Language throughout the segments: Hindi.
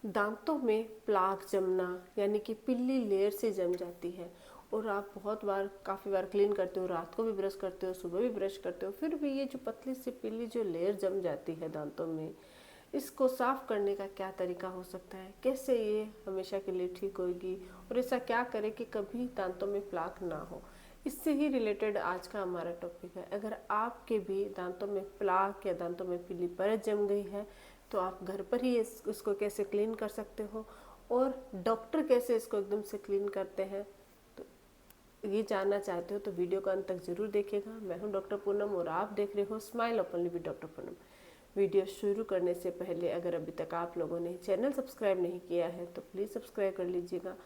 दांतों में प्लाक जमना यानी कि पिल्ली लेयर से जम जाती है और आप बहुत बार काफ़ी बार क्लीन करते हो, रात को भी ब्रश करते हो, सुबह भी ब्रश करते हो, फिर भी ये जो पतली सी पिल्ली जो लेयर जम जाती है दांतों में, इसको साफ करने का क्या तरीका हो सकता है, कैसे ये हमेशा के लिए ठीक होगी और ऐसा क्या करें कि कभी दांतों में प्लाक ना हो। इससे ही रिलेटेड आज का हमारा टॉपिक है। अगर आपके भी दांतों में प्लाक या दांतों में पीली परत जम गई है तो आप घर पर ही इसको कैसे क्लीन कर सकते हो और डॉक्टर कैसे इसको एकदम से क्लीन करते हैं, तो ये जानना चाहते हो तो वीडियो को अंत तक जरूर देखिएगा। मैं हूं डॉक्टर पूनम और आप देख रहे हो smile openly with doctor Poonam. Video शुरू करने से पहले अगर अभी तक आप लोगों ने चैनल सब्सक्राइब नहीं किया है तो प्लीज़ सब्सक्राइब कर लीजिएगा।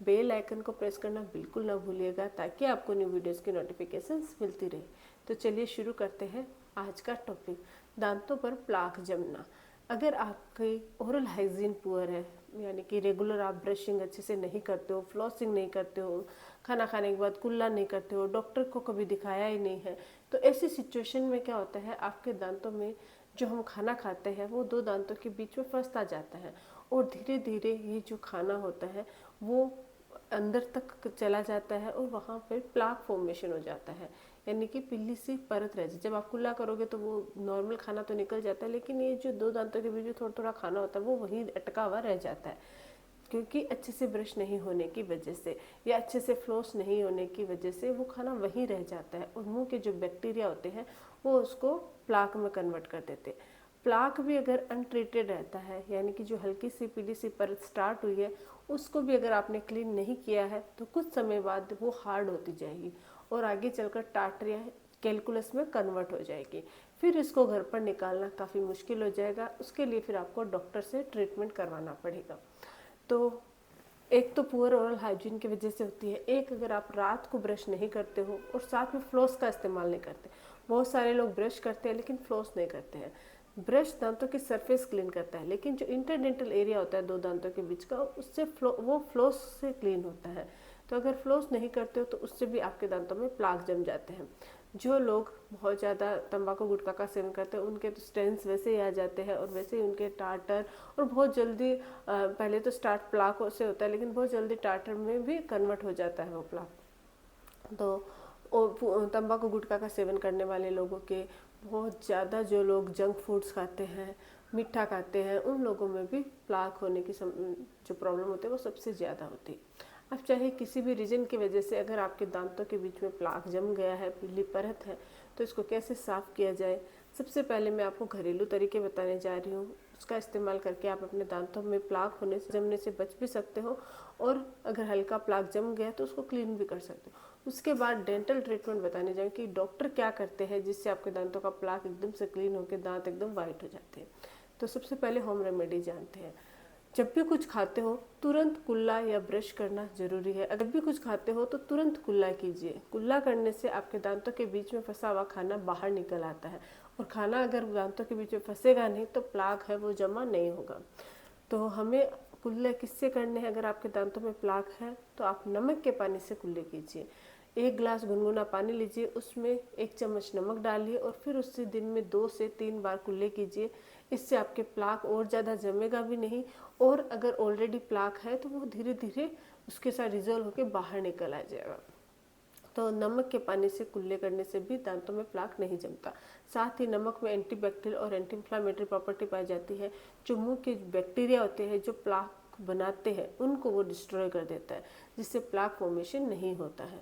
बेल आइकन को प्रेस करना बिल्कुल ना भूलिएगा ताकि आपको न्यू वीडियोस की नोटिफिकेशंस मिलती रहे। तो चलिए शुरू करते हैं आज का टॉपिक, दांतों पर प्लाक जमना। अगर आपकी ओरल हाइजीन पुअर है, यानी कि रेगुलर आप ब्रशिंग अच्छे से नहीं करते हो, फ्लॉसिंग नहीं करते हो, खाना खाने के बाद कुल्ला नहीं करते हो, डॉक्टर को कभी दिखाया ही नहीं है, तो ऐसी सिचुएशन में क्या होता है, आपके दांतों में जो हम खाना खाते हैं वो दो दांतों के बीच में फंसता जाता है और धीरे धीरे ये जो खाना होता है वो अंदर तक चला जाता है और वहाँ पर प्लाक फॉर्मेशन हो जाता है, यानी कि पिल्ली सी परत रह जाए। जब आप कुल्ला करोगे तो वो नॉर्मल खाना तो निकल जाता है, लेकिन ये जो दो दांतों के बीच में थोड़ा थोड़ा खाना होता है वो वहीं अटका हुआ रह जाता है, क्योंकि अच्छे से ब्रश नहीं होने की वजह से या अच्छे से फ्लोस नहीं होने की वजह से वो खाना वहीं रह जाता है और मुंह के जो बैक्टीरिया होते हैं वो उसको प्लाक में कन्वर्ट कर देते हैं। प्लाक भी अगर अनट्रीटेड रहता है, यानी कि जो हल्की सी पीली सी परत स्टार्ट हुई है उसको भी अगर आपने क्लीन नहीं किया है तो कुछ समय बाद वो हार्ड होती जाएगी और आगे चलकर टार्टर या कैलकुलस में कन्वर्ट हो जाएगी। फिर इसको घर पर निकालना काफ़ी मुश्किल हो जाएगा, उसके लिए फिर आपको डॉक्टर से ट्रीटमेंट करवाना पड़ेगा। तो एक तो पुअर ओरल हाइजीन की वजह से होती है, एक अगर आप रात को ब्रश नहीं करते हो और साथ में फ्लॉस का इस्तेमाल नहीं करते। बहुत सारे लोग ब्रश करते हैं लेकिन फ्लॉस नहीं करते हैं। ब्रश दांतों की सरफेस क्लीन करता है, लेकिन जो इंटरडेंटल एरिया होता है दो दांतों के बीच का, उससे वो फ्लॉस से क्लीन होता है। तो अगर फ्लॉस नहीं करते हो तो उससे भी आपके दांतों में प्लाक जम जाते हैं। जो लोग बहुत ज़्यादा तंबाकू गुटखा का सेवन करते हैं उनके तो स्टेंस वैसे ही आ जाते हैं और वैसे ही उनके टार्टर, और बहुत जल्दी पहले तो स्टार्ट प्लाक से होता है लेकिन बहुत जल्दी टार्टर में भी कन्वर्ट हो जाता है वो प्लाक। तो तंबाकू गुटखा का सेवन करने वाले लोगों के, बहुत ज़्यादा जो लोग जंक फूड्स खाते हैं, मीठा खाते हैं, उन लोगों में भी प्लाक होने की जो प्रॉब्लम होती है वो सबसे ज़्यादा होती है। अब चाहे किसी भी रीजन की वजह से अगर आपके दांतों के बीच में प्लाक जम गया है, पीली परत है, तो इसको कैसे साफ़ किया जाए। सबसे पहले मैं आपको घरेलू तरीके बताने जा रही हूँ, उसका इस्तेमाल करके आप अपने दांतों में प्लाक होने से जमने से बच भी सकते हो और अगर हल्का प्लाक जम गया तो उसको क्लीन भी कर सकते हो। उसके बाद डेंटल ट्रीटमेंट बताने जाएँ कि डॉक्टर क्या करते हैं जिससे आपके दांतों का प्लाक एकदम से क्लीन होकर दांत एकदम वाइट हो जाते हैं। तो सबसे पहले होम रेमेडी जानते हैं। जब भी कुछ खाते हो तुरंत कुल्ला या ब्रश करना जरूरी है। अगर भी कुछ खाते हो तो तुरंत कुल्ला कीजिए। कुल्ला करने से आपके दांतों के बीच में फंसा हुआ खाना बाहर निकल आता है और खाना अगर दांतों के बीच में फंसेगा नहीं तो प्लाक है वो जमा नहीं होगा। तो हमें कुल्ले किससे करने हैं? अगर आपके दांतों में प्लाक है तो आप नमक के पानी से कुल्ले कीजिए। 1 गिलास गुनगुना पानी लीजिए, उसमें 1 चम्मच नमक डालिए और फिर उससे दिन में 2 से 3 बार कुल्ले कीजिए। इससे आपके प्लाक और ज़्यादा जमेगा भी नहीं और अगर ऑलरेडी प्लाक है तो वो धीरे धीरे उसके साथ रिजॉल्व होकर बाहर निकल आ जाएगा। तो नमक के पानी से कुल्ले करने से भी दांतों में प्लाक नहीं जमता। साथ ही नमक में एंटीबैक्टीरियल और एंटी इन्फ्लामेटरी प्रॉपर्टी पाई जाती है। जो मुंह के बैक्टीरिया होते हैं जो प्लाक बनाते हैं उनको वो डिस्ट्रॉय कर देता है, जिससे प्लाक फॉर्मेशन नहीं होता है।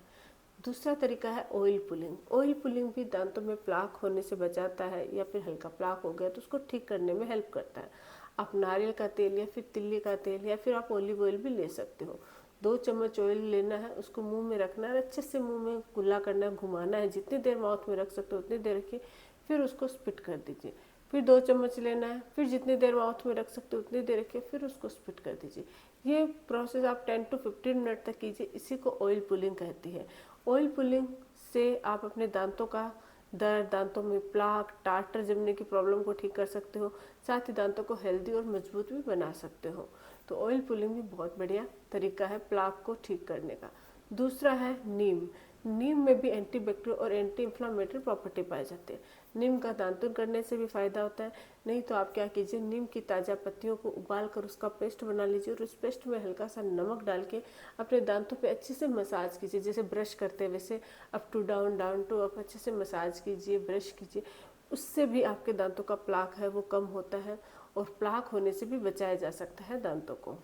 दूसरा तरीका है ऑयल पुलिंग। ऑयल पुलिंग भी दांतों में प्लाक होने से बचाता है, या फिर हल्का प्लाक हो गया तो उसको ठीक करने में हेल्प करता है। आप नारियल का तेल या फिर तिल्ली का तेल या फिर आप ऑलिव ऑयल भी ले सकते हो। 2 चम्मच ऑयल लेना है, उसको मुंह में रखना है, अच्छे से मुंह में कुल्ला करना है, घुमाना है, जितनी देर माउथ में रख सकते हो उतनी देर रखिए, फिर उसको स्पिट कर दीजिए। फिर 2 चम्मच लेना है, फिर जितनी देर माउथ में रख सकते हो उतनी देर रखिए, फिर उसको स्पिट कर दीजिए। ये प्रोसेस आप 10 to 15 मिनट तक कीजिए। इसी को ऑयल पुलिंग कहती है। ऑयल पुलिंग से आप अपने दांतों का दर्द, दांतों में प्लाक, टार्टर जमने की प्रॉब्लम को ठीक कर सकते हो। साथ ही दांतों को हेल्दी और मजबूत भी बना सकते हो। तो ऑयल पुलिंग भी बहुत बढ़िया तरीका है प्लाक को ठीक करने का। दूसरा है नीम। नीम में भी एंटीबैक्टीरियल और एंटी इन्फ्लामेटरी प्रॉपर्टी पाई जाती है। नीम का दांतुन करने से भी फायदा होता है। नहीं तो आप क्या कीजिए, नीम की ताज़ा पत्तियों को उबाल कर उसका पेस्ट बना लीजिए और उस पेस्ट में हल्का सा नमक डाल के अपने दांतों पे अच्छे से मसाज कीजिए, जैसे ब्रश करते हैं वैसे up to down, down to up अच्छे से मसाज कीजिए, ब्रश कीजिए। उससे भी आपके दांतों का प्लाक है वो कम होता है और प्लाक होने से भी बचाया जा सकता है दांतों को।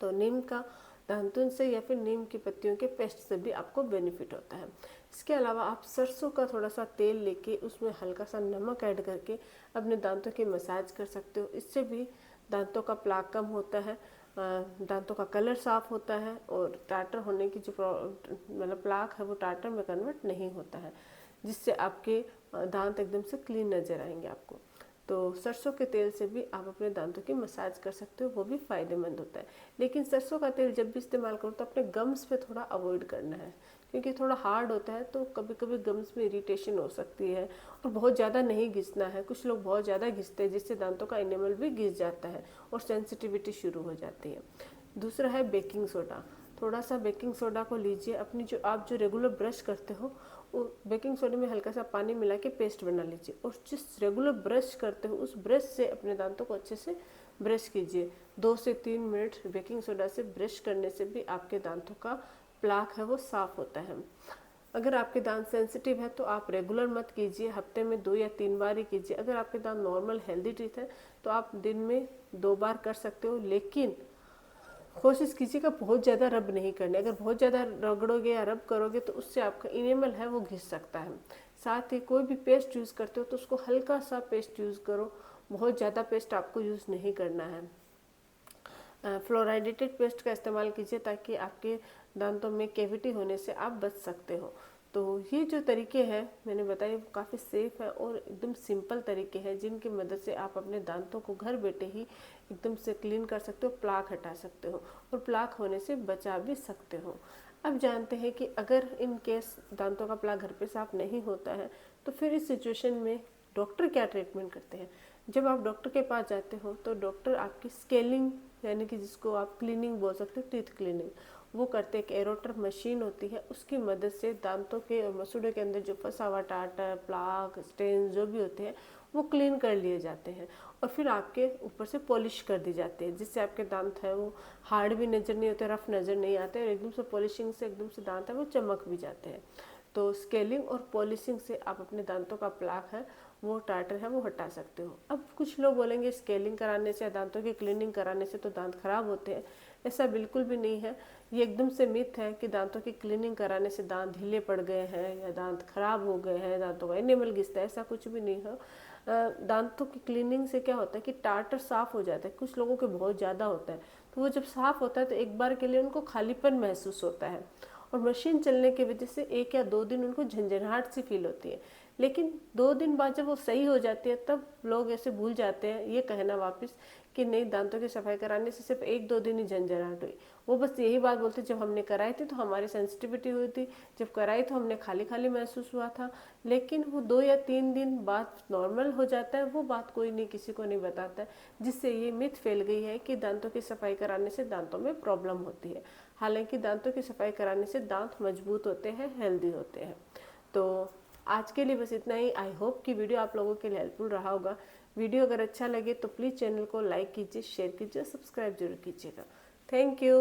तो नीम का दांतुन से या फिर नीम की पत्तियों के पेस्ट से भी आपको बेनिफिट होता है। इसके अलावा आप सरसों का थोड़ा सा तेल लेके उसमें हल्का सा नमक ऐड करके अपने दांतों की मसाज कर सकते हो। इससे भी दांतों का प्लाक कम होता है, दांतों का कलर साफ होता है और टाटर होने की जो मतलब प्लाक है वो टाटर में कन्वर्ट नहीं होता है, जिससे आपके दांत एकदम से क्लीन नजर आएंगे आपको। तो सरसों के तेल से भी आप अपने दांतों की मसाज कर सकते हो, वो भी फ़ायदेमंद होता है। लेकिन सरसों का तेल जब भी इस्तेमाल करो तो अपने गम्स पे थोड़ा अवॉइड करना है, क्योंकि थोड़ा हार्ड होता है तो कभी कभी गम्स में इरिटेशन हो सकती है। और बहुत ज़्यादा नहीं घिसना है, कुछ लोग बहुत ज़्यादा घिसते हैं जिससे दांतों का एनिमल भी घिस जाता है और सेंसिटिविटी शुरू हो जाती है। दूसरा है बेकिंग सोडा। थोड़ा सा बेकिंग सोडा को लीजिए, अपनी जो आप जो रेगुलर ब्रश करते हो वो बेकिंग सोडे में हल्का सा पानी मिला के पेस्ट बना लीजिए और जिस रेगुलर ब्रश करते हो उस ब्रश से अपने दांतों को अच्छे से ब्रश कीजिए। 2 से 3 मिनट बेकिंग सोडा से ब्रश करने से भी आपके दांतों का प्लाक है वो साफ होता है। अगर आपके दांत सेंसिटिव है तो आप रेगुलर मत कीजिए, हफ्ते में 2 या 3 बार ही कीजिए। अगर आपके दांत नॉर्मल हेल्दी टीथ है तो आप दिन में 2 बार कर सकते हो, लेकिन कोशिश कीजिएगा बहुत ज़्यादा रब नहीं करने। अगर बहुत ज़्यादा रगड़ोगे या रब करोगे तो उससे आपका इनेमल है वो घिस सकता है। साथ ही कोई भी पेस्ट यूज़ करते हो तो उसको हल्का सा पेस्ट यूज़ करो, बहुत ज़्यादा पेस्ट आपको यूज़ नहीं करना है। फ्लोराइडेटेड पेस्ट का इस्तेमाल कीजिए ताकि आपके दांतों में कैविटी होने से आप बच सकते हो। तो ये जो तरीके हैं मैंने बताए वो काफ़ी सेफ़ है और एकदम सिंपल तरीके हैं जिनकी मदद से आप अपने दांतों को घर बैठे ही एकदम से क्लीन कर सकते हो, प्लाक हटा सकते हो और प्लाक होने से बचा भी सकते हो। अब जानते हैं कि अगर इन केस दांतों का प्लाक घर पे साफ नहीं होता है तो फिर इस सिचुएशन में डॉक्टर क्या ट्रीटमेंट करते हैं। जब आप डॉक्टर के पास जाते हो तो डॉक्टर आपकी स्केलिंग यानी कि जिसको आप क्लीनिंग बोल सकते हो, टीथ क्लीनिंग, वो करते हैं। एक एरोटर मशीन होती है, उसकी मदद से दांतों के और मसूड़े के अंदर जो फंसा हुआ टाटर, प्लाक, स्टेन जो भी होते हैं वो क्लीन कर लिए जाते हैं और फिर आपके ऊपर से पॉलिश कर दी जाती है, जिससे आपके दांत है वो हार्ड भी नज़र नहीं होते, रफ नज़र नहीं आते और एकदम से पॉलिशिंग से एकदम से दांत है वो चमक भी जाते हैं। तो स्केलिंग और पॉलिशिंग से आप अपने दांतों का प्लाक है वो टाटर है वो हटा सकते हो। अब कुछ लोग बोलेंगे स्केलिंग कराने से, दांतों की क्लीनिंग कराने से तो दांत खराब होते हैं। ऐसा बिल्कुल भी नहीं है। ये एकदम से मिथ है कि दांतों की क्लीनिंग कराने से दांत ढीले पड़ गए हैं या दांत खराब हो गए हैं, दांतों का एनिमल घिसता है, ऐसा कुछ भी नहीं है। दांतों की क्लीनिंग से क्या होता है कि टाटर साफ हो जाता है। कुछ लोगों के बहुत ज़्यादा होता है तो वो जब साफ होता है तो एक बार के लिए उनको खालीपन महसूस होता है और मशीन चलने की वजह से 1 या 2 दिन उनको झंझनाहट सी फील होती है। लेकिन 2 दिन बाद जब वो सही हो जाती है तब लोग ऐसे भूल जाते हैं ये कहना वापस कि नहीं दांतों की सफाई कराने से सिर्फ 1-2 दिन ही झंझनाहट हुई। वो बस यही बात बोलते जब हमने कराई थी तो हमारी सेंसिटिविटी हुई थी, जब कराई तो हमने खाली खाली महसूस हुआ था। लेकिन वो 2 या 3 दिन बाद नॉर्मल हो जाता है, वो बात कोई नहीं किसी को नहीं बताता है, जिससे ये मिथ फैल गई है कि दांतों की सफाई कराने से दांतों में प्रॉब्लम होती है। हालांकि दांतों की सफाई कराने से दांत मजबूत होते हैं, हेल्दी होते हैं। तो आज के लिए बस इतना ही। आई होप कि वीडियो आप लोगों के लिए हेल्पफुल रहा होगा। वीडियो अगर अच्छा लगे तो प्लीज़ चैनल को लाइक कीजिए, शेयर कीजिए, सब्सक्राइब जरूर कीजिएगा। Thank you.